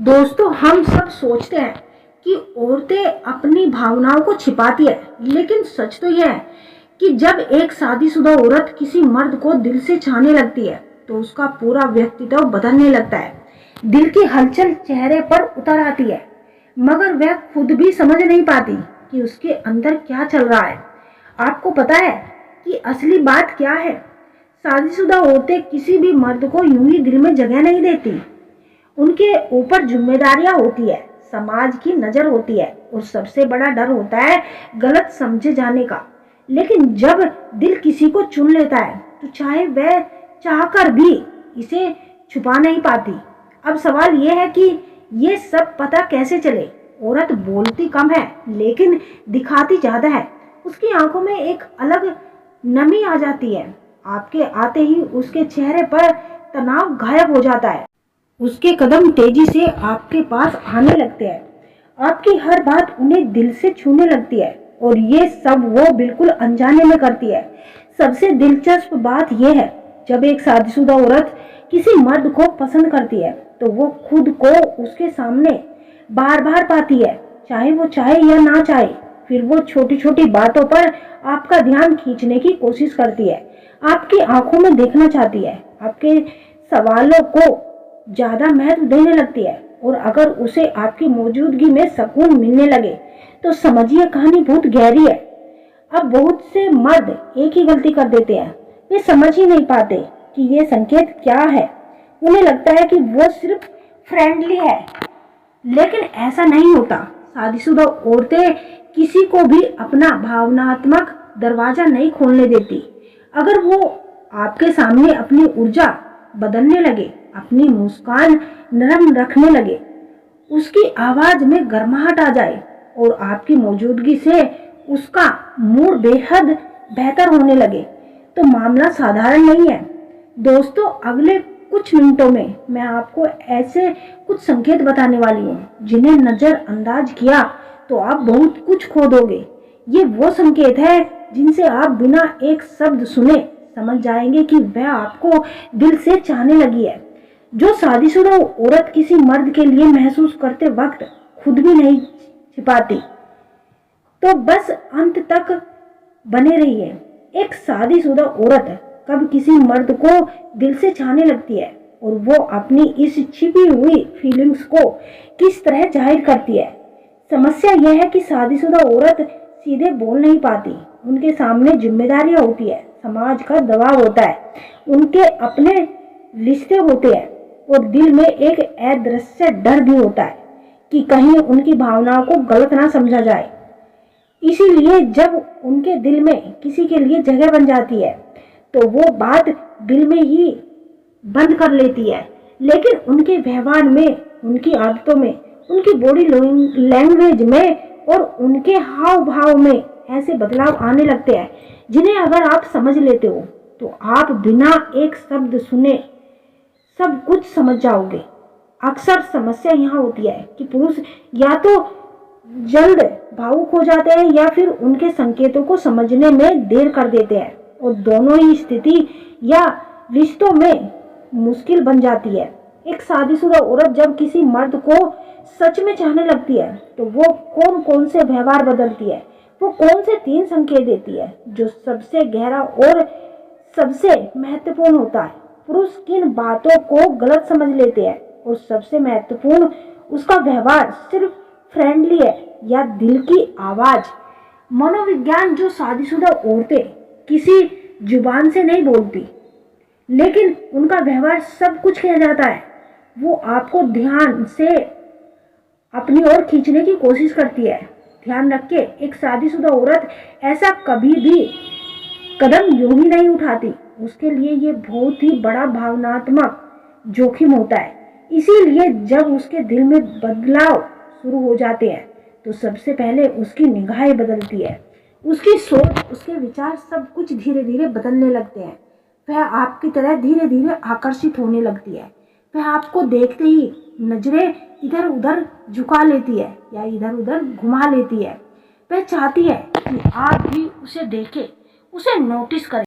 दोस्तों, हम सब सोचते हैं कि औरतें अपनी भावनाओं को छिपाती है, लेकिन सच तो यह है कि जब एक शादीशुदा औरत किसी मर्द को दिल से चाहने लगती है तो उसका पूरा व्यक्तित्व बदलने लगता है। दिल की हलचल चेहरे पर उतर आती है, मगर वह खुद भी समझ नहीं पाती कि उसके अंदर क्या चल रहा है। आपको पता है कि असली बात क्या है? शादीशुदा औरतें किसी भी मर्द को यूं ही दिल में जगह नहीं देती। उनके ऊपर जिम्मेदारियां होती है, समाज की नजर होती है और सबसे बड़ा डर होता है गलत समझे जाने का। लेकिन जब दिल किसी को चुन लेता है तो चाहे वह चाहकर भी इसे छुपा नहीं पाती। अब सवाल यह है कि ये सब पता कैसे चले? औरत बोलती कम है लेकिन दिखाती ज्यादा है। उसकी आंखों में एक अलग नमी आ जाती है। आपके आते ही उसके चेहरे पर तनाव गायब हो जाता है। उसके कदम तेजी से आपके पास आने लगते हैं। आपकी हर बात उन्हें दिल से छूने लगती है और ये सब वो बिल्कुल अनजाने में करती है। सबसे दिलचस्प बात यह है, जब एक शादीशुदा औरत किसी मर्द को पसंद करती है तो वो खुद को उसके सामने बार बार पाती है, चाहे वो चाहे या ना चाहे। फिर वो छोटी छोटी बातों पर आपका ध्यान खींचने की कोशिश करती है, आपकी आंखों में देखना चाहती है, आपके सवालों को ज्यादा महत्व देने लगती है। और अगर उसे आपकी मौजूदगी में सुकून मिलने लगे तो समझिए कहानी बहुत गहरी है। अब बहुत से मर्द एक ही गलती कर देते हैं, वे समझ ही नहीं पाते कि ये संकेत क्या है। उन्हें लगता है कि वो सिर्फ फ्रेंडली है, लेकिन ऐसा नहीं होता। शादीशुदा औरतें किसी को भी अपना भावनात्मक दरवाजा नहीं खोलने देती। अगर वो आपके सामने अपनी ऊर्जा बदलने लगे, अपनी मुस्कान नरम रखने लगे, उसकी आवाज में गर्माहट आ जाए और आपकी मौजूदगी से उसका मूड बेहद बेहतर होने लगे, तो मामला साधारण नहीं है। दोस्तों, अगले कुछ मिनटों में मैं आपको ऐसे कुछ संकेत बताने वाली हूँ जिन्हें नजरअंदाज किया तो आप बहुत कुछ खो दोगे। ये वो संकेत है जिनसे आप बिना एक शब्द सुने समझ जाएंगे कि वह आपको दिल से चाहने लगी है। जो शादीशुदा औरत किसी मर्द के लिए महसूस करते वक्त खुद भी नहीं छिपाती, तो बस अंत तक बने रहिए। एक शादीशुदा औरत कब किसी मर्द को दिल से चाहने लगती है और वो अपनी इस छिपी हुई फीलिंग्स को किस तरह जाहिर करती है। समस्या यह है कि शादीशुदा औरत सीधे बोल नहीं पाती। उनके सामने जिम्मेदारियां होती है, समाज का दबाव होता है, उनके अपने रिश्ते होते हैं और दिल में एक अदृश्य डर भी होता है कि कहीं उनकी भावनाओं को गलत ना समझा जाए। इसीलिए जब उनके दिल में किसी के लिए जगह बन जाती है तो वो बात दिल में ही बंद कर लेती है। लेकिन उनके व्यवहार में, उनकी आदतों में, उनकी बॉडी लैंग्वेज में और उनके हाव भाव में ऐसे बदलाव आने लगते हैं जिन्हें अगर आप समझ लेते हो तो आप बिना एक शब्द सुने सब कुछ समझ जाओगे। अक्सर समस्या यहाँ होती है कि पुरुष या तो जल्द भावुक हो जाते हैं या फिर उनके संकेतों को समझने में देर कर देते हैं और दोनों ही स्थिति या रिश्तों में मुश्किल बन जाती है। एक शादीशुदा औरत जब किसी मर्द को सच में चाहने लगती है तो वो कौन कौन से व्यवहार बदलती है, वो कौन से 3 संकेत देती है जो सबसे गहरा और सबसे महत्वपूर्ण होता है। पुरुष किन बातों को गलत समझ लेते हैं और सबसे महत्वपूर्ण, उसका व्यवहार सिर्फ फ्रेंडली है या दिल की आवाज। मनोविज्ञान, जो शादीशुदा औरतें किसी जुबान से नहीं बोलती लेकिन उनका व्यवहार सब कुछ कह जाता है, वो आपको ध्यान से अपनी ओर खींचने की कोशिश करती है। ध्यान रखिए, एक शादीशुदा औरत ऐसा कभी भी कदम यूं ही नहीं उठाती। उसके लिए ये बहुत ही बड़ा भावनात्मक जोखिम होता है। इसीलिए जब उसके दिल में बदलाव शुरू हो जाते हैं तो सबसे पहले उसकी निगाहें बदलती है, उसकी सोच, उसके विचार, सब कुछ धीरे धीरे बदलने लगते हैं। वह आपकी तरह धीरे धीरे आकर्षित होने लगती है। वह आपको देखते ही नजरें इधर उधर झुका लेती है या इधर उधर घुमा लेती है। वह चाहती है कि आप भी उसे देखें, उसे नोटिस करें।